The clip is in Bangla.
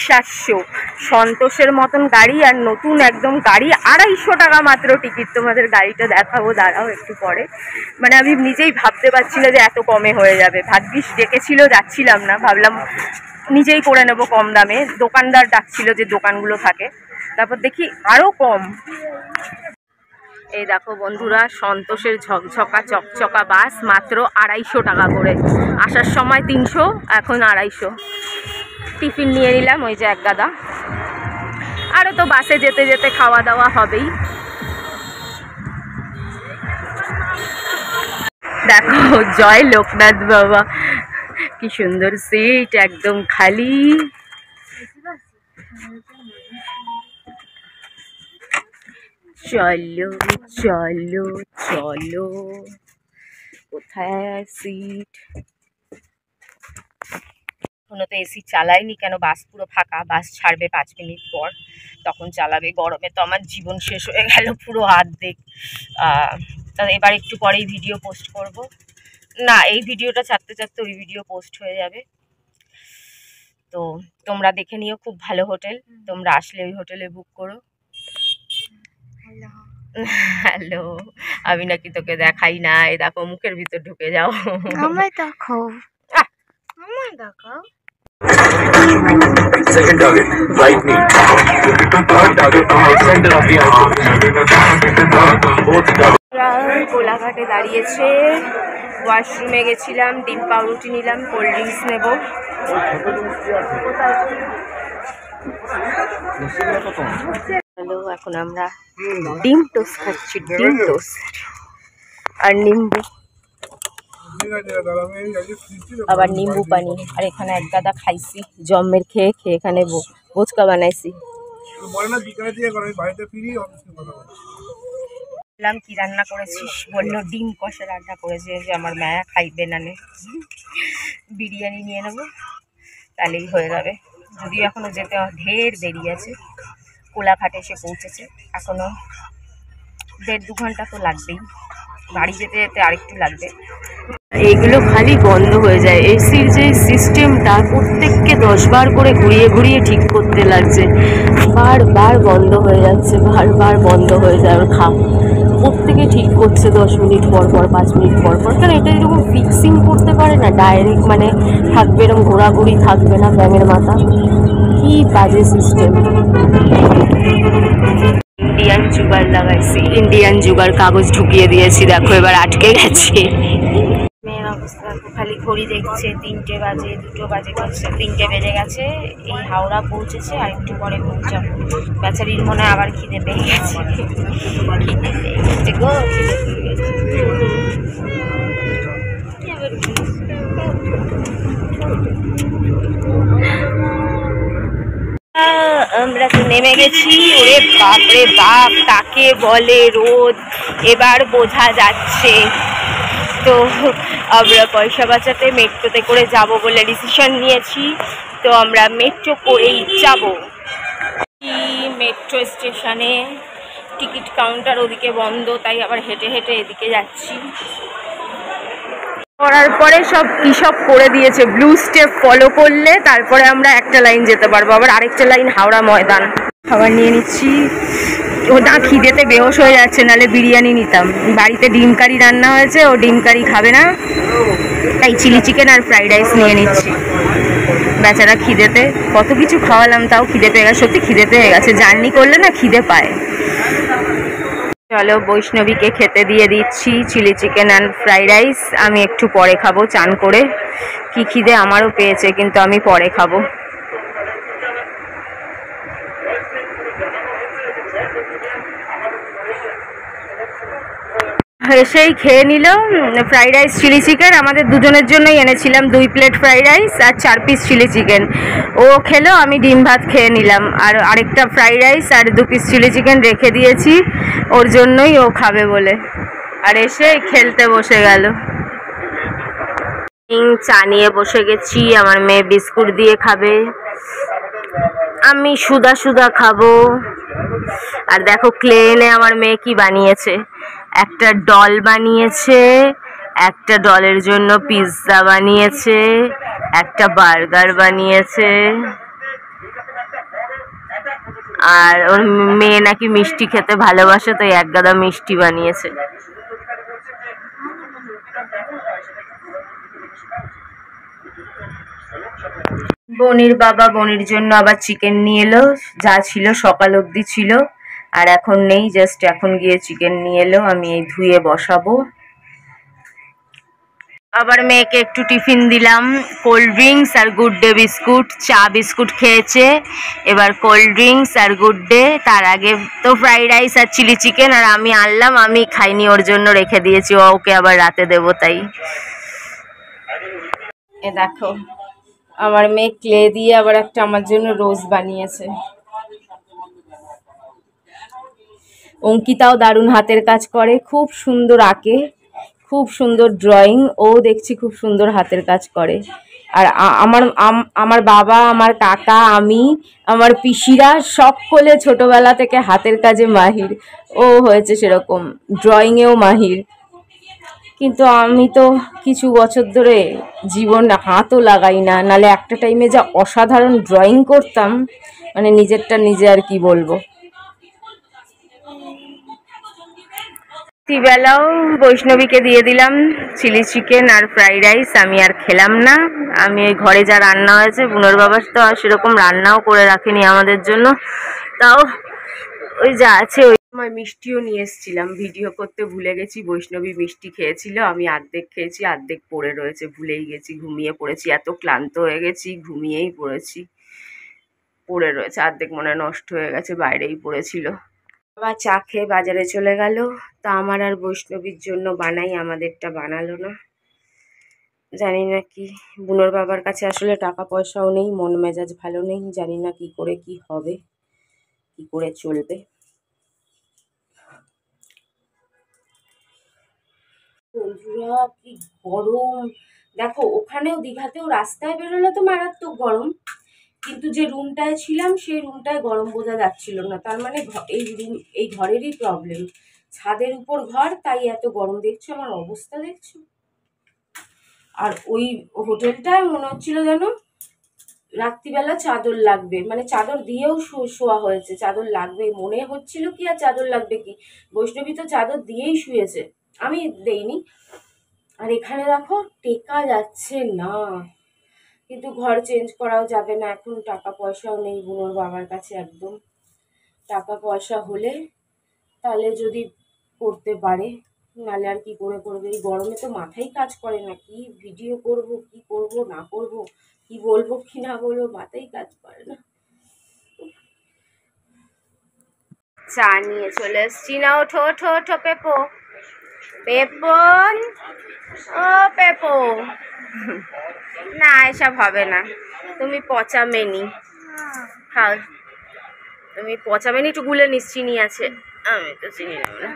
700 সন্তোষের মতন গাড়ি আর নতুন একদম গাড়ি 250 টাকা মাত্র টিকিট। তোমাদের গাড়িটা দেখাবো, দাঁড়াও একটু পরে। মানে আমি নিজেই ভাবতে পারছি না যে এত কমে হয়ে যাবে। ভাগ্যিস ডেকেছিল, যাচ্ছিলাম না, ভাবলাম নিজেই করে নেবো কম দামে। দোকানদার ডাকছিল যে দোকানগুলো থাকে, তারপর দেখি আরও কম। এই দেখো বন্ধুরা, সন্তোষের ঝকঝকা চকচকা বাস মাত্র 250 টাকা করে। আসার সময় 300, এখন 250। টিফিন নিয়ে নিলাম, ওই যে এক গাদা। আরও তো বাসে যেতে যেতে খাওয়া দাওয়া হবেই। দেখো জয় লোকনাথ বাবা, কি সুন্দর সিট, একদম খালি। চলো চলো চলো, কোথায় সিট? এখনো তো এসি চালাইনি, কেন বাস পুরো ফাঁকা। বাস ছাড়বে 5 মিনিট পর, তখন চালাবে। গরমে তো আমার জীবন শেষ হয়ে গেল পুরো অর্ধেক। তা এবার একটু পরেই ভিডিও পোস্ট করব। না, এই ভিডিওটা ছাড়তে ছাড়তে ওই ভিডিও পোস্ট হয়ে যাবে। তো তোমরা দেখে নিও, খুব ভালো হোটেল। তোমরা আসলে ওই হোটেলে বুক করো। হ্যালো, আমি নাকি তোকে দেখাই না। এই দেখো, মুখের ভিতর ঢুকে যাও। আমায় দেখাও, আমায় দেখাও। Second target, right knee. Third target, center of the arm. Fourth target. কোলাঘাটে দাঁড়িয়েছে, ওয়াশরুমে গেছিলাম, ডিম পাউরুটি নিলাম, কোল্ড ড্রিঙ্কস নেব। হ্যালো, এখন আমরা ডিম টোস্ট খাচ্ছি, ডিম টোস্ট আর নিম্বু, আবার নিম্বু পানি। আর এখানে এক গাদা খাইছি জম্মের, খেয়ে খেয়ে এখানে বোচকা বানাইছি। বললাম কি রান্না করেছিস, বললো ডিম কষা রান্না করেছে, যে আমার মায়া খাইবে না। বিরিয়ানি নিয়ে নেবো, তাহলেই হয়ে যাবে। যদিও এখনো যেতে ঢের দেরি আছে। কোলাঘাটে এসে পৌঁছেছে, এখনো 1.5-2 ঘন্টা তো লাগবেই। বাড়ি যেতে যেতে আরেকটু লাগবে। এইগুলো খালি বন্ধ হয়ে যায়। এসির যে সিস্টেমটা প্রত্যেককে 10 বার করে ঘুরিয়ে ঘুরিয়ে ঠিক করতে লাগছে, বারবার বন্ধ হয়ে যাচ্ছে, বারবার বন্ধ হয়ে যায়। প্রত্যেকে ঠিক করছে 10 মিনিট পর পর, 5 মিনিট পর পর। কারণ এটা এরকম ফিক্সিং করতে পারে না, ডাইরেক্ট মানে থাকবে এরকম ঘোরাঘুরি, থাকবে না ব্যাঙের মাথা। কি বাজে সিস্টেম। ইন্ডিয়ান জুগার লাগাইছি, ইন্ডিয়ান জুগার কাগজ ঢুকিয়ে দিয়েছি, দেখো এবার আটকে গেছে। মেয়ের অবস্থা খালি ঘড়ি দেখছে, 3টে বাজে, 2টো বাজে করছে, 3টে বেজে গেছে। এই হাওড়া পৌঁছেছে, আর একটু পরে পৌঁছাবো। বেচারির মনে আবার খিদে পেয়ে গেছে, খিদে পেয়ে গেছে গো, খিদে পেয়ে গেছে। আমরা তো নেমে গেছি। ওরে বাপরে বাপ, তাকে বলে রোদ, এবার বোঝা যাচ্ছে। তো আমরা পয়সা বাঁচাতে মেট্রোতে করে যাব বলে ডিসিশন নিয়েছি। তো আমরা মেট্রো করেই যাব। মেট্রো স্টেশনে টিকিট কাউন্টার ওদিকে বন্ধ, তাই আবার হেঁটে হেঁটে এদিকে যাচ্ছি। করার পরে সব করে দিয়েছে। ব্লু স্টেপ ফলো করলে তারপরে আমরা একটা লাইন যেতে পারবো, আবার আরেকটা লাইন হাওড়া ময়দান। খাবার নিয়ে নিচ্ছি। ও না, খিদেতে বেহোশ হয়ে যাচ্ছে, নাহলে বিরিয়ানি নিতাম। বাড়িতে ডিম কারি রান্না হয়েছে, ও ডিম কারি খাবে না, তাই চিলি চিকেন আর ফ্রাইড রাইস নিয়ে নিচ্ছি। বেচারা খিদেতে কত কিছু খাওয়ালাম, তাও খিদে পেয়ে গেছে। সত্যি খিদে পেয়ে গেছে, জার্নি করলে না খিদে পায়। চলো বৈষ্ণবীকে খেতে দিয়ে দিচ্ছি chilli chicken and fried rice. আমি একটু পরে খাবো চান করে। কি খিদে আমারও পেয়েছে, কিন্তু আমি পরে খাবো। এসেই খেয়ে নিল ফ্রাইড রাইস চিলি চিকেন। আমাদের দুজনের জন্যই এনেছিলাম 2 প্লেট ফ্রাইড রাইস আর 4 পিস চিলি চিকেন। ও খেলো, আমি ডিম ভাত খেয়ে নিলাম। আর আরেকটা ফ্রাইড রাইস আর 2 পিস চিলি চিকেন রেখে দিয়েছি ওর জন্যই, ও খাবে বলে। আর এসে খেলতে বসে গেল। চা নিয়ে বসে গেছি, আমার মেয়ে বিস্কুট দিয়ে খাবে, আমি সুদা সুদা খাবো। আর দেখো ক্লে এনে আমার মেয়ে কি বানিয়েছে, একটা ডল বানিয়েছে, একটা ডলের জন্য পিৎজা বানিয়েছে, একটা বার্গার বানিয়েছে। আর ওর মেয়ে নাকি মিষ্টি খেতে ভালোবাসে, তো এক গাদা মিষ্টি বানিয়েছে। বনির বাবা বনির জন্য আবার চিকেন নিয়ে এলো, যা ছিল সকাল অবধি ছিল, আর এখন নেই, জাস্ট এখন গিয়ে চিকেন নিয়ে এলো। আমি এই ধুয়ে বসাবো। আবার মেয়েকে একটু টিফিন দিলাম, কোল্ড ড্রিঙ্কস আর গুড ডে বিস্কুট। চা বিস্কুট খেয়েছে, এবার কোল্ড ড্রিঙ্কস আর গুড ডে। তার আগে তো ফ্রাইড রাইস আর চিলি চিকেন, আর আমি আনলাম, আমি খাইনি, ওর জন্য রেখে দিয়েছি, ওকে আবার রাতে দেবো তাই। এ দেখো আমার মেয়ে ক্লে দিয়ে আবার একটা আমার জন্য রোজ বানিয়েছে। অঙ্কিতাও দারুণ হাতের কাজ করে, খুব সুন্দর আঁকে, খুব সুন্দর ড্রয়িং, ও দেখছি খুব সুন্দর হাতের কাজ করে। আর আমার বাবা, আমার কাকা, আমি, আমার পিসিরা সকলে ছোটবেলা থেকে হাতের কাজে মাহির। ও হয়েছে সেরকম, ড্রয়িংয়েও মাহির। কিন্তু আমি তো কিছু বছর ধরে জীবন হাতও লাগাই না, নালে একটা টাইমে যা অসাধারণ ড্রয়িং করতাম, মানে নিজেরটা নিজে আর কি বলবো। রাত্রিবেলাও বৈষ্ণবীকে দিয়ে দিলাম চিলি চিকেন আর ফ্রাইড রাইস, আমি আর খেলাম না। আমি ওই ঘরে যা রান্না হয়েছে, বুনোর বাবা তো আর সেরকম রান্নাও করে রাখেনি আমাদের জন্য, তাও ওই যা আছে। ওই সময় মিষ্টিও নিয়ে এসেছিলাম, ভিডিও করতে ভুলে গেছি। বৈষ্ণবী মিষ্টি খেয়েছিল, আমি অর্ধেক খেয়েছি, অর্ধেক পড়ে রয়েছে, ভুলেই গেছি, ঘুমিয়ে পড়েছি, এত ক্লান্ত হয়ে গেছি, ঘুমিয়েই পড়েছি, পড়ে রয়েছে অর্ধেক, মনে নষ্ট হয়ে গেছে, বাইরেই পড়েছিল। বাবা চা খেয়ে বাজারে চলে গেল, তা আমার আর বৈষ্ণবীর জন্য বানাই, আমাদেরটা বানালো না। জানি না কি, বুনোর বাবার কাছে আসলে টাকা পয়সাও নেই, মন মেজাজ ভালো নেই, জানি না কি করে কি হবে, কি করে চলবে। বন্ধুরা কি গরম দেখো, ওখানেও দীঘাতেও রাস্তায় বেরোলে তো মারাত্মক গরম, কিন্তু যে রুমটায় ছিলাম সেই রুমটায় গরম বোঝা যাচ্ছিল না। তার মানে এই ঘরেরই প্রবলেম, ছাদের উপর ঘর, তাই এত গরম। দেখছো আমার অবস্থা, দেখছো? আর ওই হোটেলটায় মনে হচ্ছিল যেন রাত্রিবেলা চাদর লাগবে, মানে চাদর দিয়েও শোয়া হয়েছে, চাদর লাগবে মনে হচ্ছিল কি, আর চাদর লাগবে কি, বৈষ্ণবী তো চাদর দিয়েই শুয়েছে, আমি দেইনি। আর এখানে দেখো টেকা যাচ্ছে না, কিন্তু ঘর চেঞ্জ করাও যাবে না, এখন টাকা পয়সাও নেই বুনোর বাবার কাছে একদম। টাকা পয়সা হলে তাহলে যদি করতে পারে, নাহলে আর কি করে করবে। এই গরমে তো মাথাই কাজ করে না, কি ভিডিও করব, কি করব না করব, কি বলবো কি না বলবো, মাথাই কাজ করে না। চা নিয়ে চলে এসছি না, ওঠো ওঠো ওঠো, পেপো পেপন, ও পেপো, না এসব হবে না, তুমি পচা মেনি খাও, তুমি পচা মেনি একটু গুলে নিস, চিনি আছে, আমি তো চিনি নেব না।